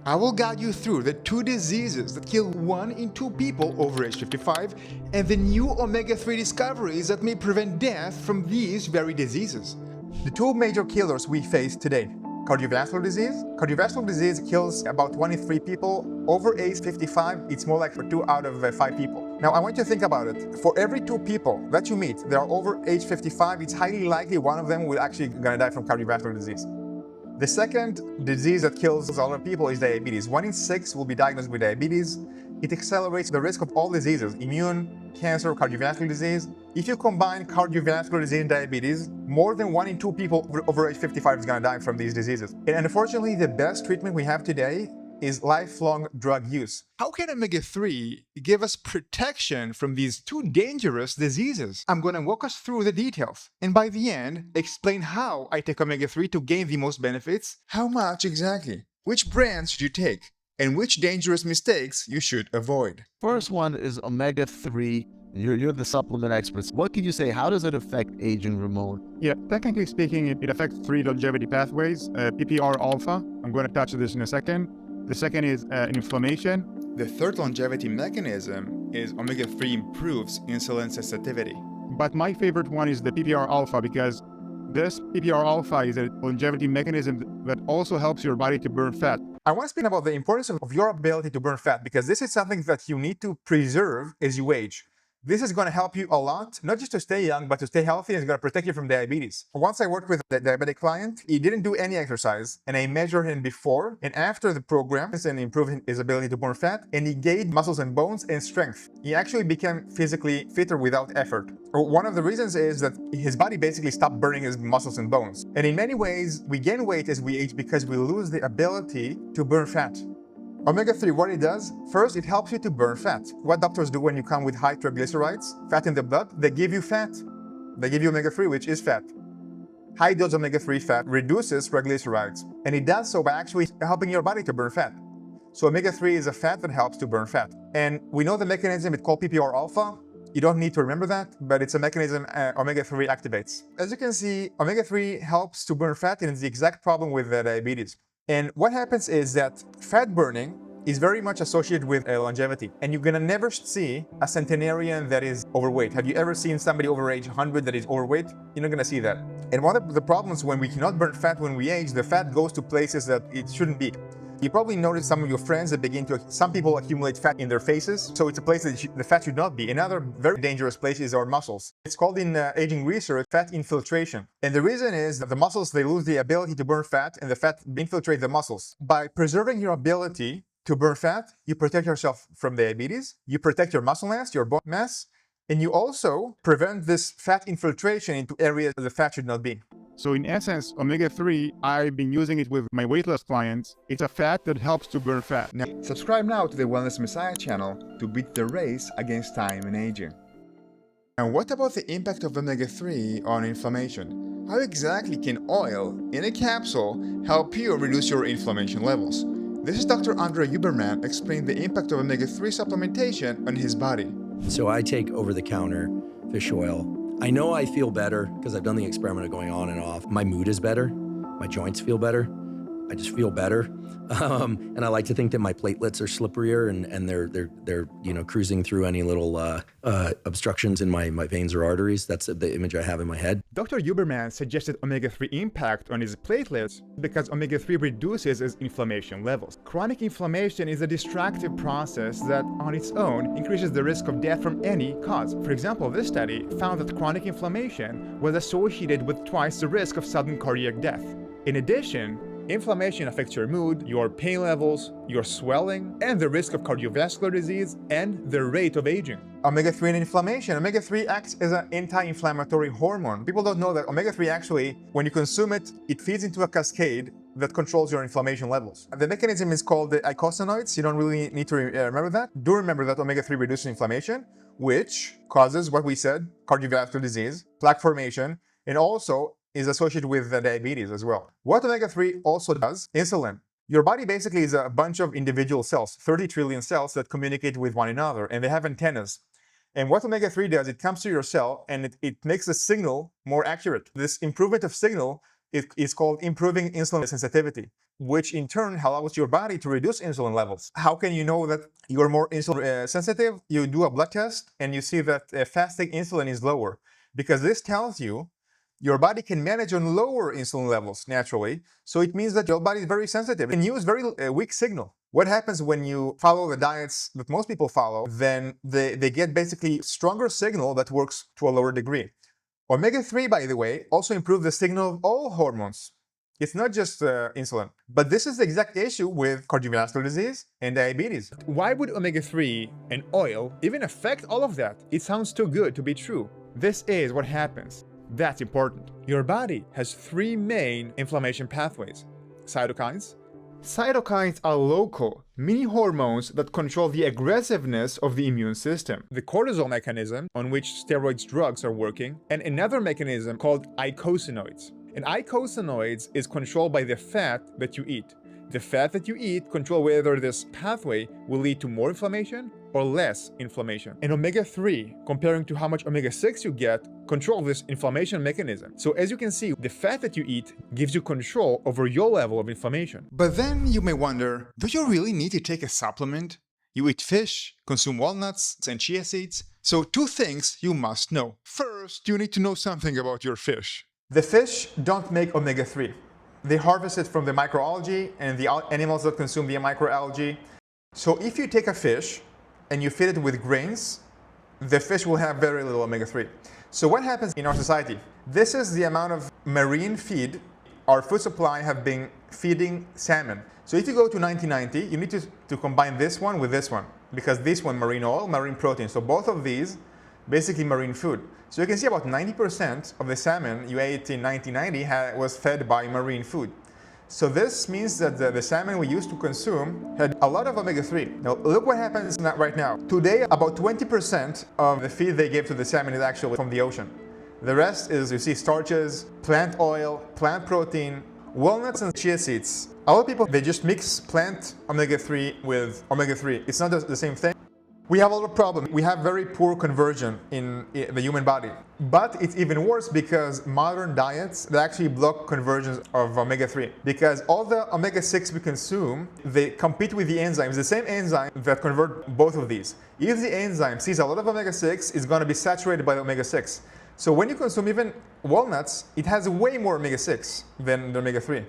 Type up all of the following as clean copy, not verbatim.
I will guide you through the two diseases that kill 1 in 2 people over age 55 and the new omega-3 discoveries that may prevent death from these very diseases. The two major killers we face today: cardiovascular disease. Cardiovascular disease kills about 1 in 3 people. Over age 55, it's more like for 2 out of 5 people. Now, I want you to think about it. For every 2 people that you meet that are over age 55, it's highly likely one of them will actually gonna die from cardiovascular disease. The second disease that kills a lot of people is diabetes. 1 in 6 will be diagnosed with diabetes. It accelerates the risk of all diseases: immune, cancer, cardiovascular disease. If you combine cardiovascular disease and diabetes, more than 1 in 2 people over age 55 is going to die from these diseases. And unfortunately, the best treatment we have today is lifelong drug use. How can omega-3 give us protection from these two dangerous diseases? I'm going to walk us through the details, and by the end, explain how I take omega-3 to gain the most benefits, how much exactly, which brands should you take, and which dangerous mistakes you should avoid. First one is omega-3. You're the supplement experts. What can you say? How does it affect aging, Rimon? Yeah, technically speaking, it affects 3 longevity pathways. PPR alpha, I'm going to touch this in a second. The second is inflammation. The third longevity mechanism is omega-3 improves insulin sensitivity. But my favorite one is the PPR alpha, because this PPR alpha is a longevity mechanism that also helps your body to burn fat. I want to speak about the importance of your ability to burn fat, because this is something that you need to preserve as you age. This is going to help you a lot, not just to stay young, but to stay healthy, and it's going to protect you from diabetes. Once I worked with a diabetic client, he didn't do any exercise, and I measured him before and after the program and improved his ability to burn fat, and he gained muscles and bones and strength. He actually became physically fitter without effort. One of the reasons is that his body basically stopped burning his muscles and bones. And in many ways, we gain weight as we age because we lose the ability to burn fat. Omega-3, what it does, first, it helps you to burn fat. What doctors do when you come with high triglycerides, fat in the blood, they give you fat. They give you omega-3, which is fat. High dose omega-3 fat reduces triglycerides, and it does so by actually helping your body to burn fat. So omega-3 is a fat that helps to burn fat. And we know the mechanism, it's called PPR alpha. You don't need to remember that, but it's a mechanism omega-3 activates. As you can see, omega-3 helps to burn fat, and it's the exact problem with diabetes. And what happens is that fat burning is very much associated with longevity. And you're gonna never see a centenarian that is overweight. Have you ever seen somebody over age 100 that is overweight? You're not gonna see that. And one of the problems when we cannot burn fat when we age, the fat goes to places that it shouldn't be. You probably noticed some of your friends that some people accumulate fat in their faces. So it's a place that the fat should not be. Another very dangerous place is our muscles. It's called in aging research, fat infiltration. And the reason is that the muscles, they lose the ability to burn fat, and the fat infiltrates the muscles. By preserving your ability to burn fat, you protect yourself from diabetes, you protect your muscle mass, your bone mass, and you also prevent this fat infiltration into areas where the fat should not be. So in essence, omega-3, I've been using it with my weight loss clients. It's a fat that helps to burn fat. Now, subscribe now to the Wellness Messiah channel to beat the race against time and aging. And what about the impact of omega-3 on inflammation? How exactly can oil in a capsule help you reduce your inflammation levels? This is Dr. Andre Huberman explaining the impact of omega-3 supplementation on his body. So I take over-the-counter fish oil. I know I feel better because I've done the experiment of going on and off. My mood is better. My joints feel better. I just feel better. And I like to think that my platelets are slipperier and they're cruising through any little obstructions in my veins or arteries. That's the image I have in my head. Dr. Huberman suggested omega-3 impact on his platelets because omega-3 reduces his inflammation levels. Chronic inflammation is a destructive process that on its own increases the risk of death from any cause. For example, this study found that chronic inflammation was associated with twice the risk of sudden cardiac death. In addition, inflammation affects your mood, your pain levels, your swelling, and the risk of cardiovascular disease and the rate of aging. Omega-3 and inflammation. Omega-3 acts as an anti-inflammatory hormone. People don't know that omega-3 actually, when you consume it, it feeds into a cascade that controls your inflammation levels. The mechanism is called the eicosanoids. You don't really need to remember that. Do remember that omega-3 reduces inflammation, which causes what we said, cardiovascular disease, plaque formation, and also is associated with diabetes as well. What omega-3 also does, insulin. Your body basically is a bunch of individual cells, 30 trillion cells that communicate with one another, and they have antennas. And what omega-3 does, it comes to your cell and it makes the signal more accurate. This improvement of signal is called improving insulin sensitivity. which in turn allows your body to reduce insulin levels. How can you know that you're more insulin sensitive? You do a blood test and you see that fasting insulin is lower, because this tells you your body can manage on lower insulin levels naturally. So it means that your body is very sensitive and use very weak signal. What happens when you follow the diets that most people follow? Then they get basically stronger signal that works to a lower degree. Omega-3, by the way, also improves the signal of all hormones. It's not just insulin. But this is the exact issue with cardiovascular disease and diabetes. Why would omega-3 and oil even affect all of that? It sounds too good to be true. This is what happens. That's important. Your body has three main inflammation pathways. Cytokines. Cytokines are local, mini hormones that control the aggressiveness of the immune system. The cortisol mechanism, on which steroids drugs are working, and another mechanism called eicosanoids. And eicosanoids is controlled by the fat that you eat. The fat that you eat control whether this pathway will lead to more inflammation or less inflammation. And omega-3, comparing to how much omega-6 you get, control this inflammation mechanism. So as you can see, the fat that you eat gives you control over your level of inflammation. But then you may wonder, do you really need to take a supplement? You eat fish, consume walnuts and chia seeds. So two things you must know. First, you need to know something about your fish. The fish don't make omega-3. They harvest it from the microalgae and the animals that consume the microalgae. So if you take a fish and you feed it with grains, the fish will have very little omega-3. So what happens in our society? This is the amount of marine feed our food supply have been feeding salmon. So if you go to 1990, you need to combine this one with this one, because this one, marine oil, marine protein. So both of these, basically marine food. So you can see about 90% of the salmon you ate in 1990 was fed by marine food. So this means that the salmon we used to consume had a lot of omega-3. Now look what happens right now. Today, about 20% of the feed they give to the salmon is actually from the ocean. The rest is, you see, starches, plant oil, plant protein, walnuts and chia seeds. A lot of people, they just mix plant omega-3 with omega-3. It's not the same thing. We have a lot of problems. We have very poor conversion in the human body. But it's even worse because modern diets, they actually block conversions of omega-3. Because all the omega-6 we consume, they compete with the enzymes, the same enzyme that convert both of these. If the enzyme sees a lot of omega-6, it's going to be saturated by the omega-6. So when you consume even walnuts, it has way more omega-6 than the omega-3.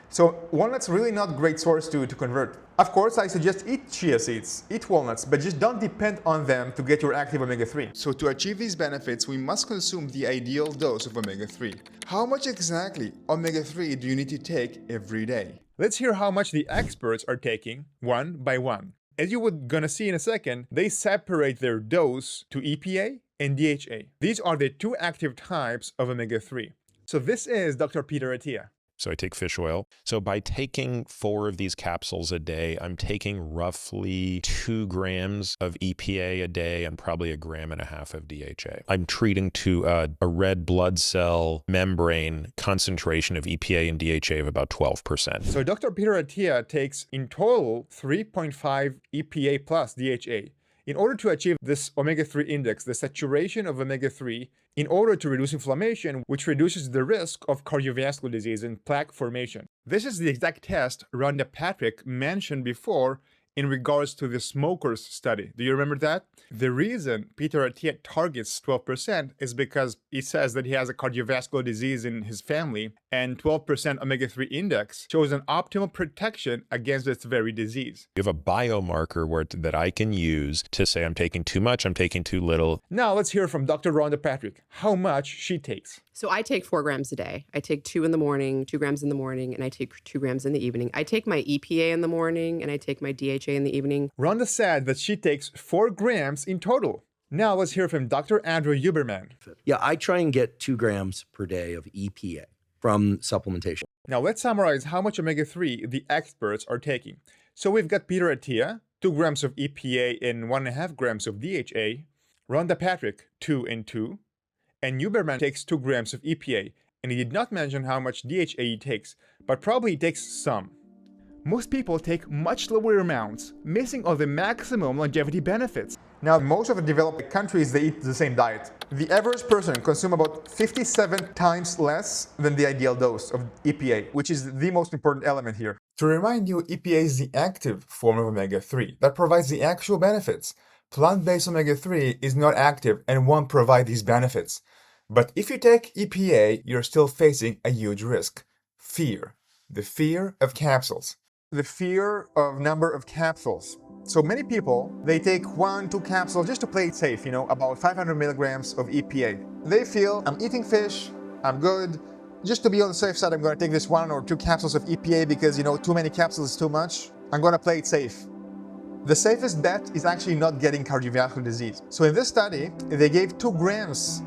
So walnuts really not a great source to convert. Of course, I suggest eat chia seeds, eat walnuts, but just don't depend on them to get your active omega-3. So to achieve these benefits, we must consume the ideal dose of omega-3. How much exactly omega-3 do you need to take every day? Let's hear how much the experts are taking one by one. As you would gonna see in a second, they separate their dose to EPA and DHA. These are the two active types of omega-3. So this is Dr. Peter Attia. So I take fish oil. So by taking 4 of these capsules a day, I'm taking roughly 2 grams of EPA a day and probably 1.5 grams of DHA. I'm treating to a red blood cell membrane concentration of EPA and DHA of about 12%. So Dr. Peter Attia takes in total 3.5 EPA plus DHA. In order to achieve this omega-3 index, the saturation of omega-3, in order to reduce inflammation, which reduces the risk of cardiovascular disease and plaque formation. This is the exact test Rhonda Patrick mentioned before in regards to the smokers study. Do you remember that? The reason Peter Attia targets 12% is because he says that he has a cardiovascular disease in his family, and 12% omega-3 index shows an optimal protection against this very disease. You have a biomarker that I can use to say I'm taking too much, I'm taking too little. Now let's hear from Dr. Rhonda Patrick, how much she takes. So I take 4 grams a day. I take 2 in the morning, 2 grams in the morning, and I take 2 grams in the evening. I take my EPA in the morning, and I take my DHA in the evening. Rhonda said that she takes 4 grams in total. Now let's hear from Dr. Andrew Huberman. Yeah, I try and get 2 grams per day of EPA from supplementation. Now let's summarize how much omega-3 the experts are taking. So we've got Peter Attia, 2 grams of EPA and 1.5 grams of DHA. Rhonda Patrick, 2 and 2. And Huberman takes 2 grams of EPA, and he did not mention how much DHA he takes, but probably he takes some. Most people take much lower amounts, missing all the maximum longevity benefits. Now, most of the developed countries, they eat the same diet. The average person consumes about 57 times less than the ideal dose of EPA, which is the most important element here. To remind you, EPA is the active form of omega-3 that provides the actual benefits. Plant-based omega-3 is not active and won't provide these benefits. But if you take EPA, you're still facing a huge risk. Fear. The fear of capsules. The fear of number of capsules. So many people, they take 1-2 capsules just to play it safe, about 500 milligrams of EPA. They feel, I'm eating fish, I'm good. Just to be on the safe side, I'm going to take this 1 or 2 capsules of EPA because, too many capsules is too much. I'm going to play it safe. The safest bet is actually not getting cardiovascular disease. So in this study, they gave 2 grams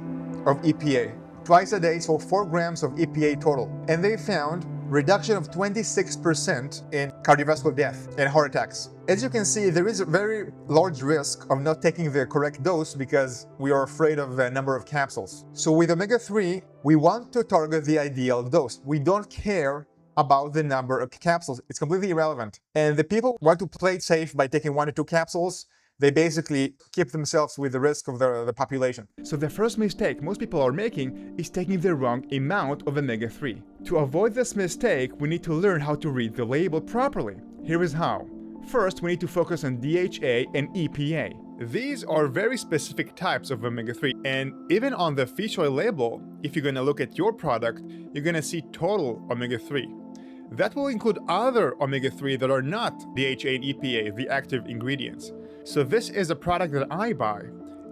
of EPA twice a day, so 4 grams of EPA total. And they found reduction of 26% in cardiovascular death and heart attacks. As you can see, there is a very large risk of not taking the correct dose because we are afraid of the number of capsules. So with omega-3, we want to target the ideal dose. We don't care about the number of capsules. It's completely irrelevant. And the people who want to play it safe by taking 1 to 2 capsules, they basically keep themselves with the risk of the population. So the first mistake most people are making is taking the wrong amount of omega-3. To avoid this mistake, we need to learn how to read the label properly. Here is how. First, we need to focus on DHA and EPA. These are very specific types of omega-3, and even on the fish oil label, if you're going to look at your product, you're going to see total omega-3. That will include other omega-3 that are not DHA and EPA, the active ingredients. So this is a product that I buy.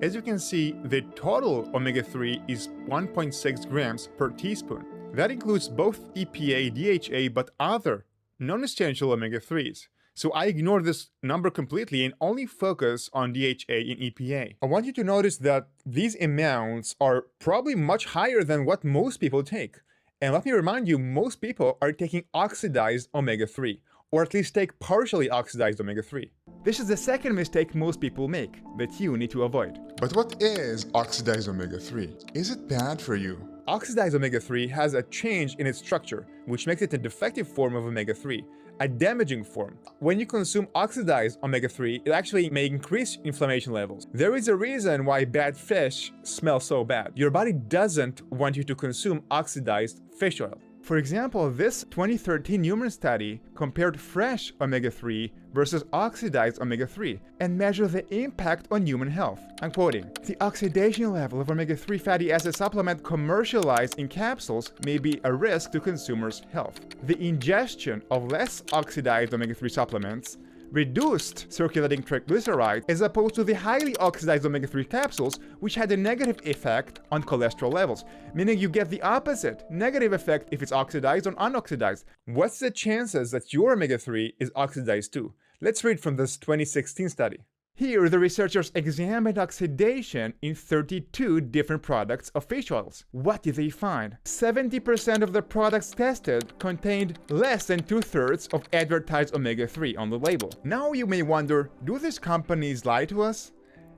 As you can see, the total omega-3 is 1.6 grams per teaspoon. That includes both EPA, DHA, but other non-essential omega-3s. So I ignore this number completely and only focus on DHA and EPA. I want you to notice that these amounts are probably much higher than what most people take. And let me remind you, most people are taking oxidized omega-3, or at least take partially oxidized omega-3. This is the second mistake most people make that you need to avoid. But what is oxidized omega-3? Is it bad for you? Oxidized omega-3 has a change in its structure, which makes it a defective form of omega-3, a damaging form. When you consume oxidized omega-3, it actually may increase inflammation levels. There is a reason why bad fish smell so bad. Your body doesn't want you to consume oxidized fish oil. For example, this 2013 human study compared fresh omega-3 versus oxidized omega-3 and measured the impact on human health. I'm quoting, "The oxidation level of omega-3 fatty acid supplement commercialized in capsules may be a risk to consumers' health. The ingestion of less oxidized omega-3 supplements reduced circulating triglycerides as opposed to the highly oxidized omega-3 capsules, which had a negative effect on cholesterol levels," meaning you get the opposite negative effect if it's oxidized or unoxidized. What's the chances that your omega-3 is oxidized too? Let's read from this 2016 study. Here, the researchers examined oxidation in 32 different products of fish oils. What did they find? 70% of the products tested contained less than 2/3 of advertised omega-3 on the label. Now you may wonder, do these companies lie to us?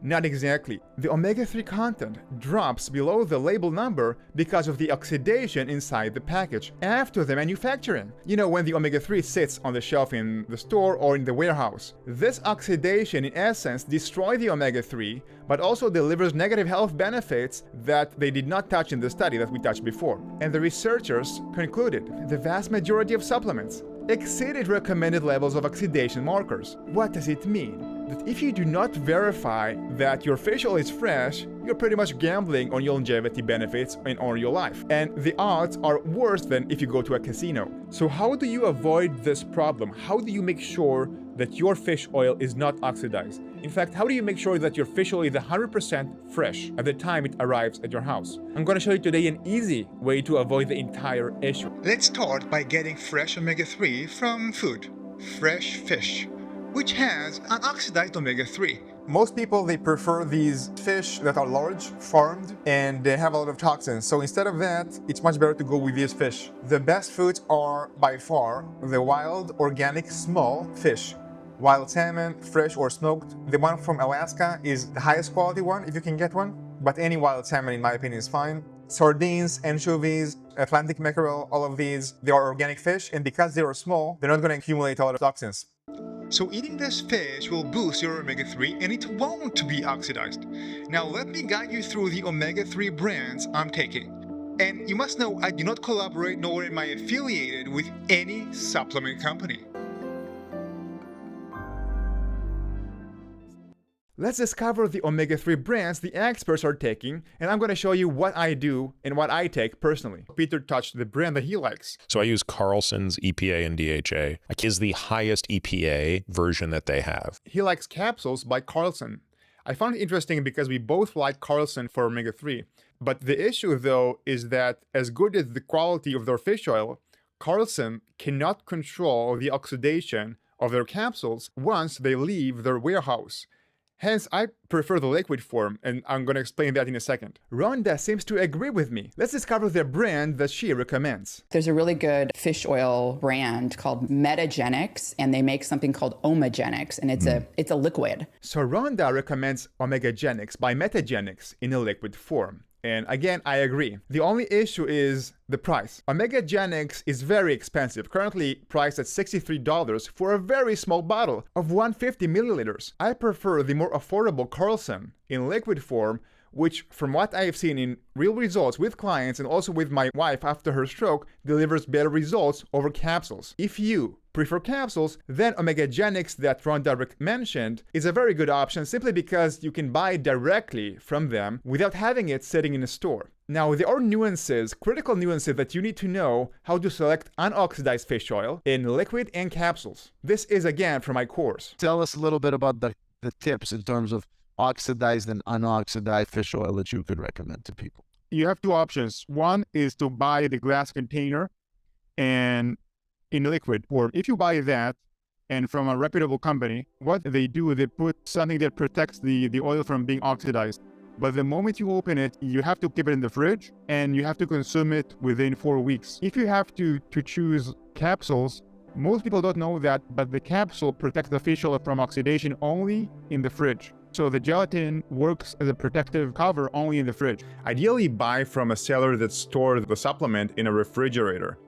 Not exactly. The omega-3 content drops below the label number because of the oxidation inside the package after the manufacturing. When the omega-3 sits on the shelf in the store or in the warehouse. This oxidation, in essence, destroys the omega-3, but also delivers negative health benefits that they did not touch in the study that we touched before. And the researchers concluded the vast majority of supplements exceeded recommended levels of oxidation markers. What does it mean? That if you do not verify that your fish oil is fresh, you're pretty much gambling on your longevity benefits and on your life. And the odds are worse than if you go to a casino. So how do you avoid this problem? How do you make sure that your fish oil is not oxidized? In fact, how do you make sure that your fish oil is 100% fresh at the time it arrives at your house? I'm going to show you today an easy way to avoid the entire issue. Let's start by getting fresh omega-3 from food. Fresh fish, which has unoxidized omega-3. Most people, they prefer these fish that are large, farmed, and they have a lot of toxins. So instead of that, it's much better to go with these fish. The best foods are, by far, the wild, organic, small fish. Wild salmon, fresh or smoked. The one from Alaska is the highest quality one, if you can get one. But any wild salmon, in my opinion, is fine. Sardines, anchovies, Atlantic mackerel, all of these, they are organic fish. And because they are small, they're not going to accumulate a lot of toxins. So eating this fish will boost your omega-3 and it won't be oxidized. Now let me guide you through the omega-3 brands I'm taking. And you must know I do not collaborate nor am I affiliated with any supplement company. Let's discover the omega-3 brands the experts are taking, and I'm going to show you what I do and what I take personally. Peter touched the brand that he likes. So I use Carlson's EPA and DHA. Is the highest EPA version that they have. He likes capsules by Carlson. I found it interesting because we both like Carlson for omega-3. But the issue, though, is that as good as the quality of their fish oil, Carlson cannot control the oxidation of their capsules once they leave their warehouse. Hence, I prefer the liquid form, and I'm going to explain that in a second. Rhonda seems to agree with me. Let's discover the brand that she recommends. There's a really good fish oil brand called Metagenics, and they make something called Omagenics, and it's a liquid. So Rhonda recommends Omegagenics by Metagenics in a liquid form. And again, I agree. The only issue is the price. Omegagenics is very expensive, currently priced at $63 for a very small bottle of 150 milliliters. I prefer the more affordable Carlson in liquid form, which from what I have seen in real results with clients and also with my wife after her stroke, delivers better results over capsules. If you prefer capsules, then Omegagenics that Rhonda mentioned is a very good option simply because you can buy directly from them without having it sitting in a store. Now, there are nuances, critical nuances that you need to know how to select unoxidized fish oil in liquid and capsules. This is again from my course. Tell us a little bit about the tips in terms of oxidized and unoxidized fish oil that you could recommend to people. You have two options. One is to buy the glass container and in liquid form. If you buy that and from a reputable company, what they do, they put something that protects the oil from being oxidized. But the moment you open it, you have to keep it in the fridge and you have to consume it within 4 weeks. If you have to choose capsules, most people don't know that, but the capsule protects the fish oil from oxidation only in the fridge. So the gelatin works as a protective cover only in the fridge. Ideally, buy from a seller that stores the supplement in a refrigerator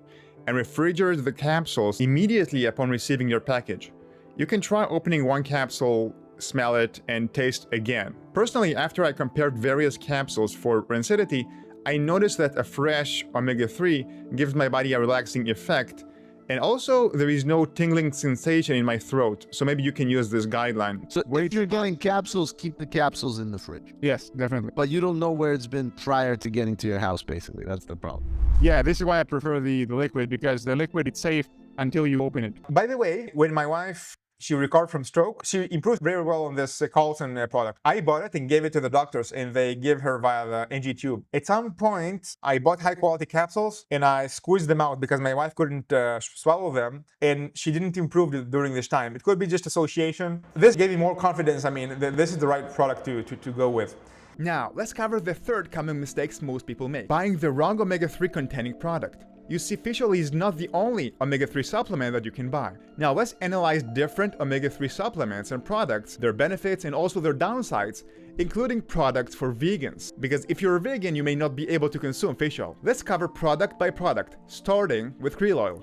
and refrigerate the capsules immediately upon receiving your package. You can try opening one capsule, smell it, and taste again. Personally, after I compared various capsules for rancidity, I noticed that a fresh omega-3 gives my body a relaxing effect. And also, there is no tingling sensation in my throat, so maybe you can use this guideline. So if you're getting capsules, keep the capsules in the fridge. Yes, definitely. But you don't know where it's been prior to getting to your house, basically. That's the problem. Yeah, this is why I prefer the liquid, because the liquid is safe until you open it. By the way, when my wife, she recovered from stroke, she improved very well on this Carlson product. I bought it and gave it to the doctors, and they give her via the NG tube. At some point, I bought high quality capsules and I squeezed them out because my wife couldn't swallow them, and she didn't improve during this time. It could be just association. This gave me more confidence. I mean, this is the right product to go with. Now, let's cover the third common mistakes most people make: buying the wrong omega-3 containing product. You see, fish oil is not the only omega-3 supplement that you can buy. Now let's analyze different omega-3 supplements and products, their benefits and also their downsides, including products for vegans. Because if you're a vegan, you may not be able to consume fish oil. Let's cover product by product, starting with krill oil.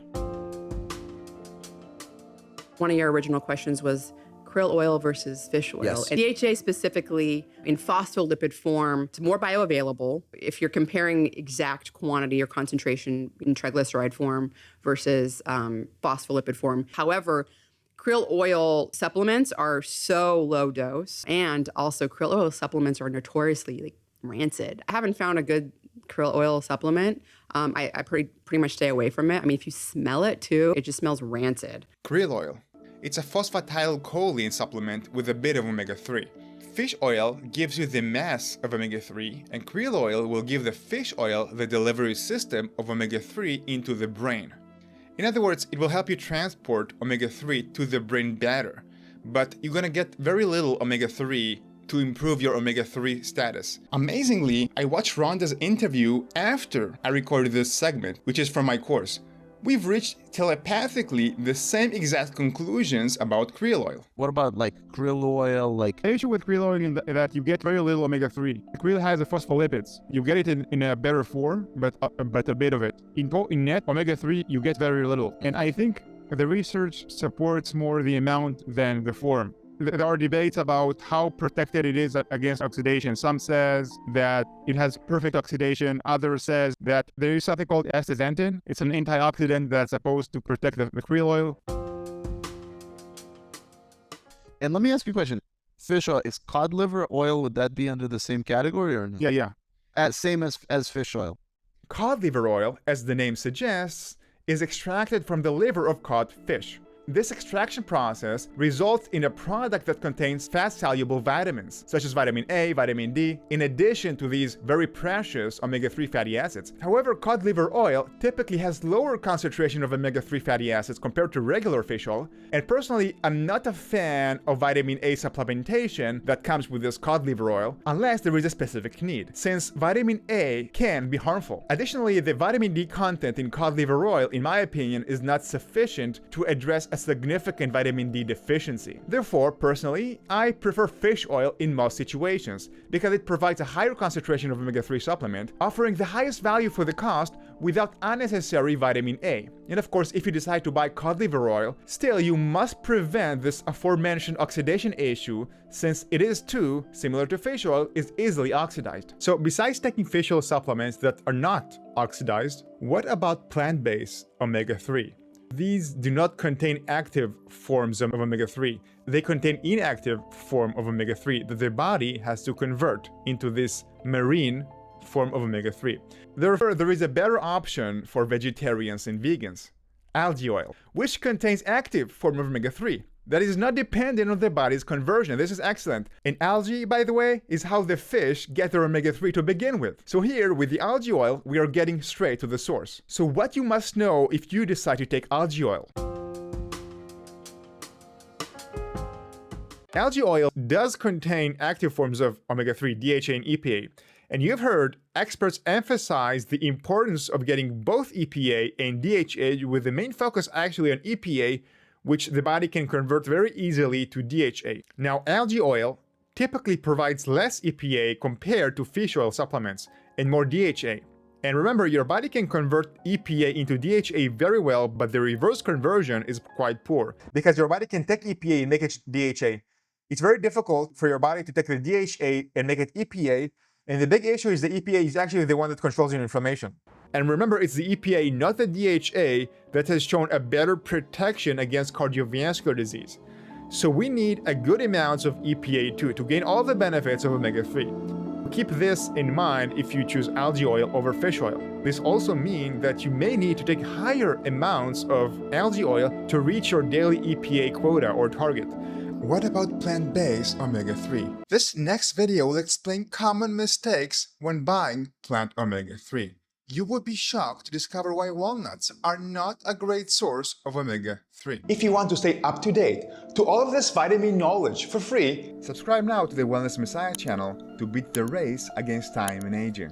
One of your original questions was krill oil versus fish oil. Yes. And DHA specifically in phospholipid form, it's more bioavailable if you're comparing exact quantity or concentration in triglyceride form versus phospholipid form. However, krill oil supplements are so low dose, and also krill oil supplements are notoriously rancid. I haven't found a good krill oil supplement. I pretty much stay away from it. I mean, if you smell it too, it just smells rancid. Krill oil. It's a phosphatidylcholine supplement with a bit of omega-3. Fish oil gives you the mass of omega-3, and krill oil will give the fish oil the delivery system of omega-3 into the brain. In other words, it will help you transport omega-3 to the brain better, but you're gonna get very little omega-3 to improve your omega-3 status. Amazingly, I watched Rhonda's interview after I recorded this segment, which is from my course. We've reached telepathically the same exact conclusions about krill oil. What about like krill oil? Like The issue with krill oil is that you get very little omega-3. Krill has the phospholipids. You get it in a better form, but a bit of it. In net, omega-3, you get very little. And I think the research supports more the amount than the form. There are debates about how protected it is against oxidation. Some says that it has perfect oxidation. Others says that there is something called astaxanthin. It's an antioxidant that's supposed to protect the krill oil. And let me ask you a question. fish oil. Is cod liver oil, would that be under the same category or no? Yeah. Same as fish oil. Cod liver oil, as the name suggests, is extracted from the liver of cod fish. This extraction process results in a product that contains fat-soluble vitamins, such as vitamin A, vitamin D, in addition to these very precious omega-3 fatty acids. However, cod liver oil typically has lower concentration of omega-3 fatty acids compared to regular fish oil, and personally, I'm not a fan of vitamin A supplementation that comes with this cod liver oil, unless there is a specific need, since vitamin A can be harmful. Additionally, the vitamin D content in cod liver oil, in my opinion, is not sufficient to address a significant vitamin D deficiency. Therefore, personally, I prefer fish oil in most situations because it provides a higher concentration of omega-3 supplement, offering the highest value for the cost without unnecessary vitamin A. And of course, if you decide to buy cod liver oil, still you must prevent this aforementioned oxidation issue, since it is too, similar to fish oil, is easily oxidized. So besides taking fish oil supplements that are not oxidized, what about plant-based omega-3? These do not contain active forms of omega-3. They contain inactive form of omega-3 that the body has to convert into this marine form of omega-3. Therefore, there is a better option for vegetarians and vegans: algae oil, which contains active form of omega-3 that is not dependent on the body's conversion. This is excellent. And algae, by the way, is how the fish get their omega-3 to begin with. So here, with the algae oil, we are getting straight to the source. So what you must know if you decide to take algae oil. Algae oil does contain active forms of omega-3, DHA and EPA. And you've heard experts emphasize the importance of getting both EPA and DHA, with the main focus actually on EPA, which the body can convert very easily to DHA. Now, algae oil typically provides less EPA compared to fish oil supplements and more DHA. And remember, your body can convert EPA into DHA very well, but the reverse conversion is quite poor. Because your body can take EPA and make it DHA. It's very difficult for your body to take the DHA and make it EPA. And the big issue is the EPA is actually the one that controls your inflammation. And remember, it's the EPA, not the DHA, that has shown a better protection against cardiovascular disease. So we need a good amount of EPA too to gain all the benefits of omega-3. Keep this in mind if you choose algae oil over fish oil. This also means that you may need to take higher amounts of algae oil to reach your daily EPA quota or target. What about plant-based omega-3? This next video will explain common mistakes when buying plant omega-3. You would be shocked to discover why walnuts are not a great source of omega-3. If you want to stay up to date to all of this vitamin knowledge for free, subscribe now to the Wellness Messiah channel to beat the race against time and aging.